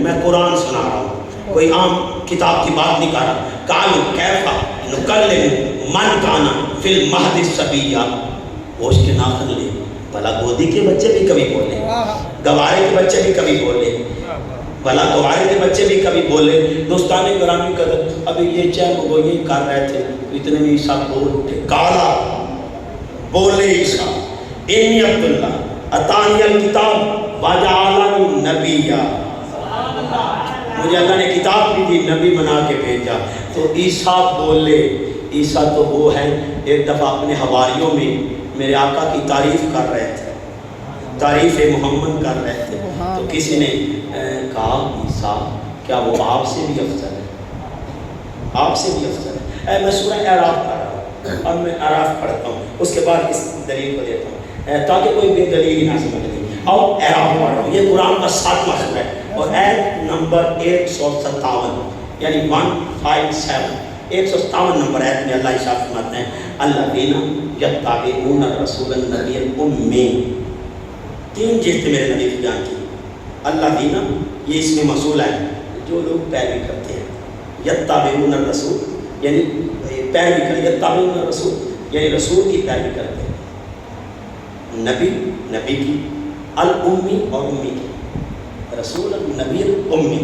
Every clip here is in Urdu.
ہوں، میں قرآن سنا رہا ہوں، کوئی عام کتاب کی بات نہیں کر رہا. قالوا کیف نکلم من کان فی المہد صبیا. گوشت کے ناخن لے، بھلا گودی کے بچے بھی کبھی بولے، گوارے کے بچے بھی کبھی بولے، بھلا گوارے کے بچے بھی کبھی بولے. دوستان گرامی قدر، ابھی یہ چند وہ یہ کر رہے تھے، اتنے میں عیسیٰ بول اٹھے. کالا بولے عیسیٰ انی عبداللہ اتانی الکتاب وجعلنی نبیا. مجھے اللہ نے کتاب بھی دی، نبی بنا کے بھیجا. تو عیسیٰ بولے. عیسیٰ تو وہ ہے، ایک دفعہ اپنے حواریوں میں میرے آقا کی تعریف کر رہے تھے، تعریف محمد کر رہے تھے. تو کسی نے کہا عیسیٰ کیا وہ آپ سے بھی افضل ہے؟ آپ سے بھی افضل ہے. میں سورہ اعراف پڑھ رہا ہوں اور میں اعراف پڑھتا ہوں، اس کے بعد اس دلیل کو دیتا ہوں تاکہ کوئی بے دلیل ہی نہ سمجھ لے. اور اعراف پڑھ رہا ہوں، یہ قرآن کا 7واں سورہ ہے اور آیت نمبر 157 یعنی 157 157 نمبر آیت میں اللہ ارشاد فرماتے ہیں الذین یتبعون الرسول النبی الأمی. 3 جلد میرے نبی کی جان کی. الذین یہ اس میں موصول ہے جو لوگ پیروی کرتے ہیں. یتبعون الرسول یعنی پیروی کرتے، یتبعون الرسول یعنی رسول کی پیروی کرتے ہیں. نبی کی، الأمی اور امی کی. رسول النبی الأمی،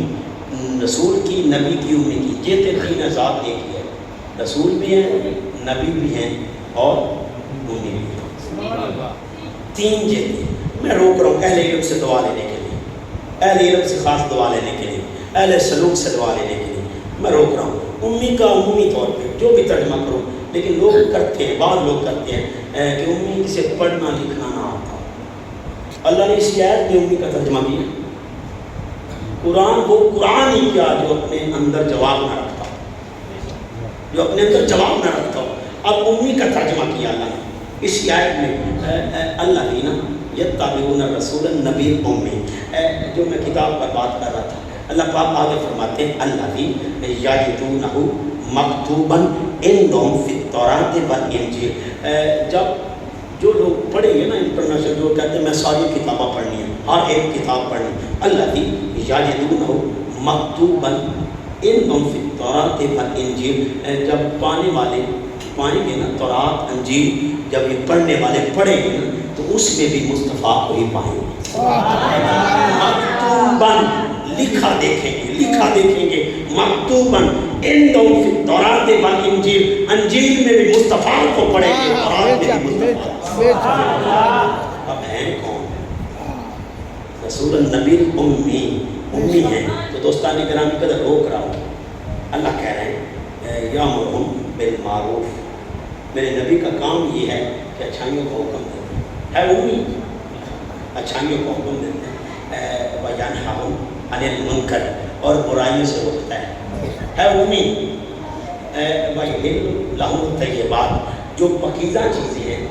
رسول کی، نبی کی، امی کی. یہ 3 ذات ایک ہی ہے، رسول بھی ہیں، نبی بھی ہیں اور امی بھی ہیں. 3 جلد. میں روک رہا ہوں اہل علم سے دعا لینے کے لیے، اہل علم سے خاص دعا لینے کے لیے، اہل سلوک سے دعا لینے کے لیے میں روک رہا ہوں. امی کا عمومی طور پہ جو بھی ترجمہ کرو، لیکن لوگ کرتے ہیں، بعض لوگ کرتے ہیں کہ امی سے پڑھنا لکھنا نہ آتا. اللہ نے اس آیت میں امی کا ترجمہ کیا. قرآن وہ قرآن ہی کیا جو اپنے اندر جواب نہ رکھتا، جو اپنے اندر جواب نہ رکھتا ہو. اب امی کا ترجمہ کیا اللہ نے اس آیت میں. الذین یتبعون الرسول النبی الأمی، جو میں کتاب پر بات کر رہا تھا. اللہ پاک آگے فرماتے ہیں الذین یجدونہ مکتوبا عندہم فی التوراۃ والانجیل. جب جو لوگ پڑھیں گے نا انٹرنیشنل، جو کہتے ہیں میں ساری کتابیں پڑھنی ہیں، ہر ایک کتاب پڑھنی. الذین یجدونہ مکتوبا عندہم فی التوراۃ والانجیل. جب پانے والے پائیں گے نا تورات انجیل، جب یہ پڑھنے والے پڑھیں گے نا تو اس میں بھی مصطفیٰ کو ہی پائیں گے. مکتوباً لکھا دیکھیں گے، لکھا دیکھیں گے. مکتوباً عندہم فی التوراۃ والانجیل، انجیل میں بھی مصطفیٰ کو پڑھیں گے، تورات میں بھی مصطفیٰ. اب ہیں کون؟ رسول النبی الأمی، امی ہیں. تو دوستان گرامی قدر روک رہا ہوں. اللہ کہہ رہے ہیں یامرہم بالمعروف. میرے نبی کا کام یہ ہے کہ اچھائیوں کو حکم دیتے ہیں. امی اچھائیوں کو حکم دیتے ہیں. وینہاہم عن المنکر، اور برائیوں سے روکتا ہے. امی ویحل لہم الطیبات، جو پاکیزہ چیزیں ہیں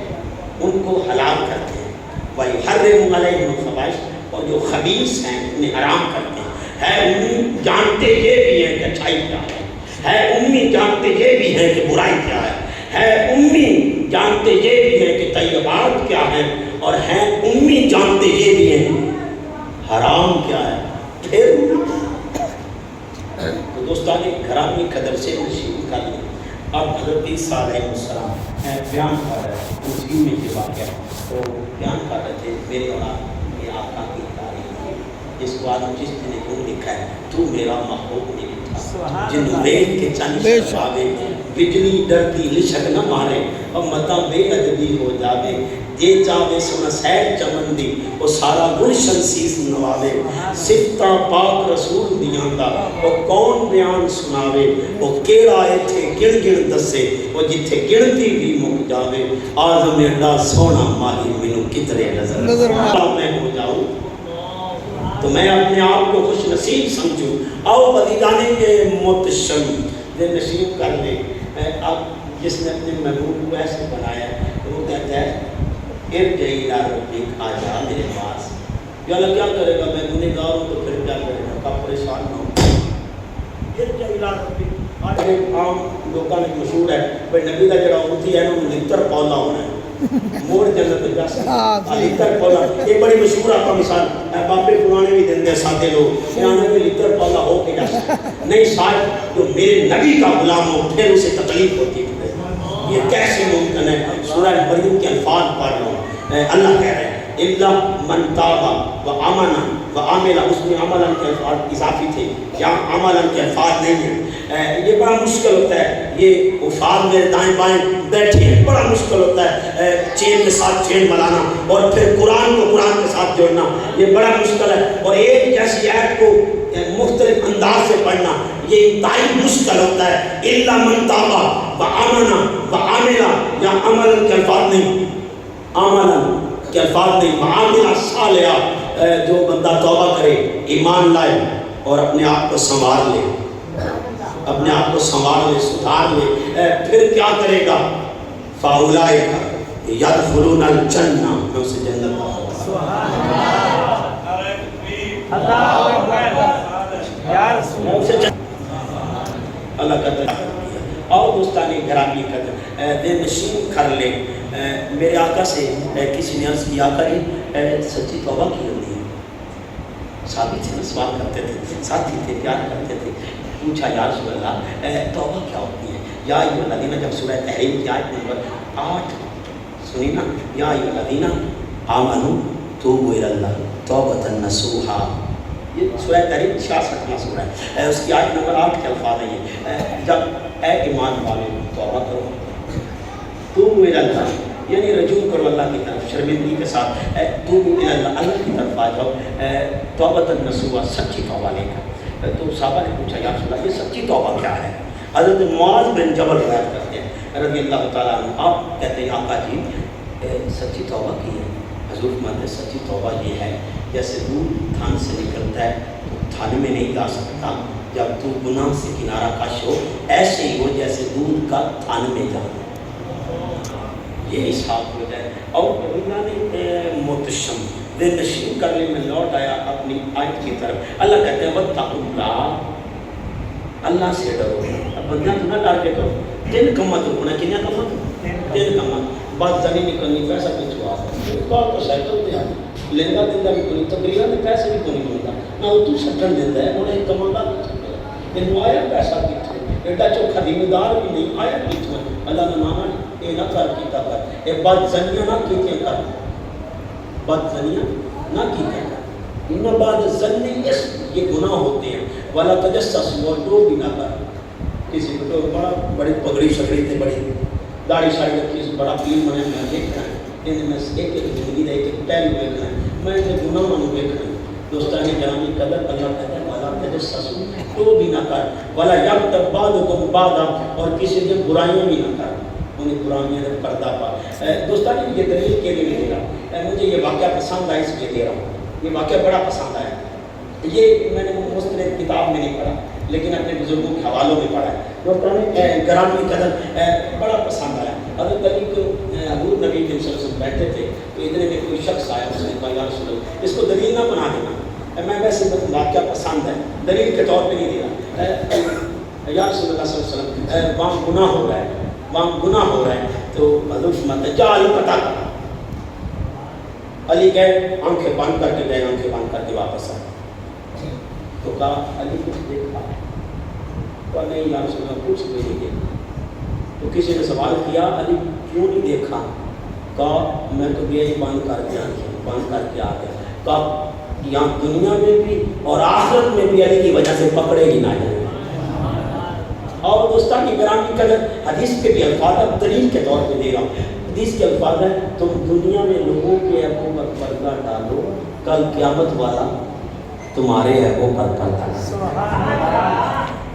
ان کو حلال کرتے ہیں. ویحرم علیہم الخبائث، اور جو خبیث ہیں انہیں حرام کرتے ہیں. امی جانتے یہ بھی ہیں کہ اچھائی کیا ہے، امی جانتے یہ بھی ہیں کہ برائی کیا ہے، امی جانتے یہ بھی ہیں کہ طیبات کیا ہیں، اور امی جانتے یہ بھی ہیں حرام کیا ہے. پھر تو دوستان گرامی قدر سے نشین کر لیں. اب حضرت عیسیٰ علیہ السلام بیان کر رہے تھے انجیل میں یہ واقعہ، تو بیان کر رہے تھے میرے اور میرے آقا کی تعریف، جس کو آدم چشتی نے کیوں لکھا ہے تو میرا محبوب نہیں تھا. جن ریت کے چند شبابے بجلی ڈرتی لشک نہ مارے، اور متا بے ادبی ہو جاوے. دے چاوے سن سیر چمن دی، وہ سارا گلشن سیس نواوے. صفتہ پاک رسول دیاں دا، وہ کون بیان سناوے. وہ کیڑا ایتھے گن گن دسے، وہ جتھے گنتی بھی مک جاوے. آزم ایڈا سونا ماہی مینوں کتنے نظر میں ہو جاؤں تو میں اپنے آپ کو خوش نصیب سمجھوں. آؤ بدیدانے کے متشم دے نصیب کر لے. اب جس نے اپنے محبوب کو ایسے بنایا وہ کہتا ہے ارجعی الی ربک، آ جا میرے پاس. یا اللہ کیا کرے گا، میں گنہگار ہوں تو پھر کیا کرے گا، کب پریشان نہ ہوں. ارجعی الی ربک. آج ایک عام لوگوں میں مشہور ہے بھائی نبی کا جڑا امتی ہے نا وہ نتر پولا ہونا ہے. موڑ جنت جاس لیتر پولا یہ بڑی مشہور آپ کا مثال بابے پرانے بھی دن دے ساتھے لوگ یہاں میں لیتر پولا ہو کے جاس نہیں صاحب جو میرے نبی کا غلام ہو پھر اسے تکلیف ہوتی ہے یہ کیسے ممکن ہے سورہ مریم کے الفاظ پڑھ رہا ہوں اللہ کہہ رہے ہیں الا من تاب و آمن و عمل اس میں عملاً کے الفاظ اضافی تھے یہاں عملاً کے الفاظ نہیں ہیں یہ بڑا مشکل ہوتا ہے یہ افعال میرے دائیں بائیں بیٹھے ہیں بڑا مشکل ہوتا ہے چین کے ساتھ چین ملانا اور پھر قرآن کو قرآن کے ساتھ جوڑنا یہ بڑا مشکل ہے اور ایک جیسی آیت کو مختلف انداز سے پڑھنا یہ انتہائی مشکل ہوتا ہے الا من تاب و آمن و عمل یا عملاً کے الفاظ نہیں عملاً کے الفاظ نہیں معاملہ صالحہ جو بندہ توبہ کرے ایمان لائے اور اپنے آپ کو سنوار لے اپنے آپ کو سنوار لے سدھار لے پھر کیا کرے گا فاولئک یدخلون الجنہ میں اسے جنت اللہ کہتا ہے اور دوستانی گرامی قدر دل نشین کر لے میرے آقا سے کسی نے عرض کیا آقا جی سچی توبہ کی ہوتی ہے صحابی تھے سوال کرتے تھے ساتھی تھے پیار کرتے تھے پوچھا یا رسول اللہ توبہ کیا ہوتی ہے یا ایھا الذین جب سورہ تحریم کی آیت نمبر 8 سنی نا یا ایھا الذین آمنوا توبوا الی اللہ توبۃ نصوحا یہ سورہ تحریم 66واں سورہ ہے اس کی آیت نمبر 8 کے الفاظ ہیں یہ جب اے ایمان والو توبہ کرو توبوا الی اللہ یعنی رجوع کرو اللہ کی طرف شرمندگی کے ساتھ توبوا الی اللہ اللہ کی طرف آ جاؤ توبۃ نصوحا سچی توبہ لے کر تو صحابہ نے پوچھا یا رسول اللہ یہ سچی توبہ کیا ہے حضرت معاذ بن جبل روایت کرتے ہیں رضی اللہ تعالیٰ عنہ آپ کہتے ہیں آقا جی سچی توبہ کی ہے حضور فرماتے سچی توبہ یہ ہے جیسے دودھ تھن سے نکلتا ہے تو تھن میں نہیں جا سکتا جب تو گناہ سے کنارہ کش ہو ایسے ہی ہو جیسے دودھ کا تھن میں جانا یہ حساب ہو جائے اور متشم دل نشین کرنے میں لوٹ آیا اپنی آیت کی طرف اللہ کہتے ہیں واتقوا اللہ اللہ سے ڈرو اب بندہ نہ ڈر کے کرو تین کمت ہونا کنیا کمت تین کمت بات زنی نہیں کرنی پیسہ پچھوا کار تو سائیکل دیا لینا دینا بھی کوئی تقریرا میں پیسے بھی کوئی نہیں نہ وہ تو سٹن دیتا ہے انہیں ایک کمانڈا نہیں آیا پیسہ کتنے ایڈا چوکھا ذمہ بھی نہیں آیا کتنے اللہ نے مانا یہ نہ کر کیتا کر یہ بات زنیاں نہ کیتے کر بات زنیاں نہ کیتے کر ان بعد زنی اس یہ گناہ ہوتے ہیں والا تجسس وہ بھی نہ کر کسی کو بڑا بڑی پگڑی شکڑی تھے بڑی داڑھی شاڑی رکھی بڑا پیر بنے میں دیکھ رہا ہے ان میں ایک ایک زندگی کا ایک ایک پہلو دیکھنا ہے میں ان گناہوں کو دیکھنا ہے دوستانی گرامی قدر اللہ کہتا ہے والا تجسس تو بھی نہ کر والا یغتب بعضکم بعضا اور کسی دن برائیاں بھی نہ کر انہیں برائیاں نے پردہ پا دوستانی یہ دلیل کے لیے دے رہا مجھے یہ واقعہ پسند آیا اس لیے دے رہا ہوں یہ واقعہ بڑا پسند آیا یہ میں نے مستند کتاب میں نہیں پڑھا لیکن اپنے بزرگوں کے حوالوں میں پڑھا ہے دوستانی گرامی قدر بڑا پسند آیا حضرت علی کو حضور نبی صلی اللہ علیہ وسلم بیٹھے تھے تو اتنے میں کوئی شخص آیا اس نے کہا یا رسول اللہ اس کو دلیل نہ بنا دینا میں ویسے واقعہ پسند ہے دلیل کے طور پہ نہیں دے رہا یا رسول اللہ صلی اللہ علیہ وسلم وہاں گناہ ہو رہا ہے وہاں گناہ ہو رہا ہے تو حضور فرماتے ہیں جا علی پتہ کر علی گئے آنکھیں بند کر کے گئے آنکھیں بند کر کے واپس آئے تو کہا علی کچھ دیکھا تو نہیں یا رسول اللہ کچھ بھی نہیں دیکھا تو کسی نے سوال کیا علی کیوں نہیں دیکھا کہا میں تو یہ بند کر کے بند کر کے آ گیا کہا یہاں دنیا میں بھی اور آخرت میں بھی علی کی وجہ سے پکڑے ہی نہ جائیں اور دوستانی گرامی قدر حدیث کے بھی الفاظ اب دلیل کے طور پہ دے رہا ہوں حدیث کے الفاظ ہیں تم دنیا میں لوگوں کے ابو پر پردہ ڈالو کل قیامت والا تمہارے ابو پر پردہ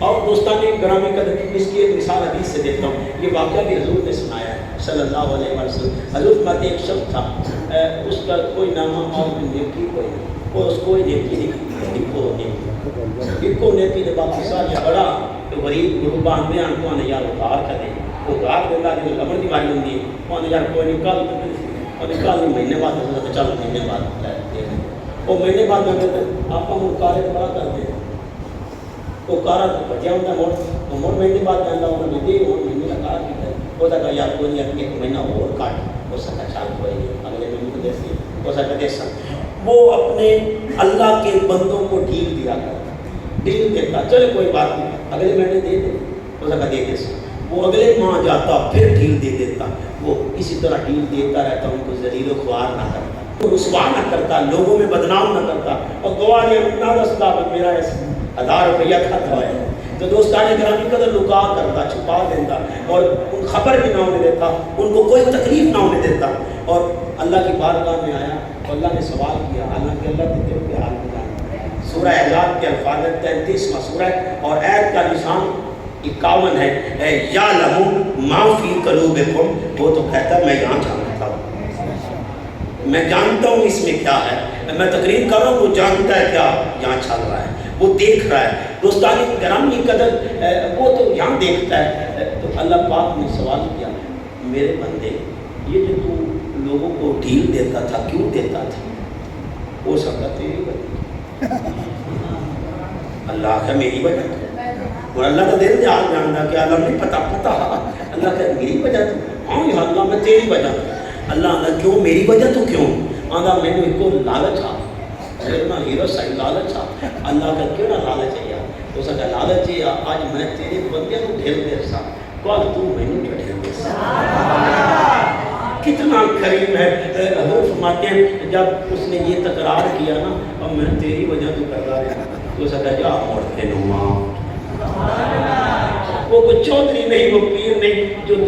اور دوستانی گرامی قدر اس کی ایک مثال حدیث سے دیتا ہوں یہ واقعہ بھی حضور نے سنایا ہے صلی اللہ علیہ وسلم حضور فرماتے ایک شخص تھا اس کا کوئی نامہ اور نیکی کوئی نہیں وہ اس کوئی نیکی نہیں کو نیکی نے باقی سارے بڑا غریب غربان میں ان کو یار اتار کر دیں وہ گار دیتا ہے لمر دی ماری ہوتی ہے وہ یار کوئی نکال اور نکال مہینے بعد ہوتا چلو مہینے بعد وہ مہینے بعد میں کہتے ہیں آپ کا مکارے بڑا کرتے ہیں وہ کارا تو بچیا ہوتا ہے مڑ مہینے بعد جانا ہونا مہینے کا کار بھی ہے وہ تھا کہ یار کوئی نہیں ایک مہینہ اور کاٹ ہو سکا چال کوئی اگلے میں دیسی ہو سکا دیسا وہ اپنے اللہ کے بندوں کو ڈھیل دیا کرتا، ڈھیل دیتا، چلے کوئی بات نہیں اگلے مہینے دے دے، ہو سکا دے دیسا، وہ اگلے ماہ جاتا پھر ڈھیل دے دیتا، وہ اسی طرح ڈھیل دیتا رہتا، ان کو ذلیل و خوار نہ کرتا، رسوا نہ کرتا، لوگوں میں بدنام نہ کرتا، اور گواہ یہ نہ دستا میرا 1000 روپیہ کھاتا ہے تو دوستان گرامی قدر لکا کرتا، چھپا دیتا، اور ان خبر بھی نہ ہونے دیتا، ان کو کوئی تکلیف نہ ہونے دیتا، اور اللہ کی بارگاہ میں آیا تو اللہ نے سوال کیا، حالانکہ اللہ کے دل کے حال میں جانتا ہے۔ سورہ احزاب کے الفاظ 33واں سورہ اور آیت کا نشان 51 ہے، یعلم ما فی قلوبکم، وہ تو کہتا ہے میں یہاں جانتا ہوں، میں جانتا ہوں اس میں کیا ہے، میں تقریر کر رہا ہوں، وہ جانتا ہے کیا یہاں چل رہا ہے، وہ دیکھ رہا ہے۔ دوستانی گرامی قدر وہ تو یہاں دیکھتا ہے۔ تو اللہ پاک نے سوال کیا، میرے بندے یہ جو تو لوگوں کو ڈھیل دیتا تھا کیوں دیتا تھا؟ وہ سب تیری وجہ، اللہ کا میری وجہ تھی، اور اللہ کا دل جان جانتا کہ اللہ نہیں پتا اللہ کا میری وجہ تھی، ہاں یا اللہ میں تیری وجہ تھی، اللہ کیوں میری وجہ تو کیوں آدھا میں نے کو لالچ آ سیدنا ہیرو صحیح لالچ آ اللہ کا کیوں نہ لالچ ہے یار تو سکا لالچ ہے آج میں تیرے بندے کو ڈھیل دے سا کل تو میں نے ڈھیل دے سا، کتنا کریم ہے۔ حضور فرماتے ہیں جب اس نے یہ تکرار کیا نا اب میں تیری وجہ تو کر رہا ہے تو سکا جا موڑ کے نما، وہ کوئی چودھری نہیں وہ پیر نہیں جو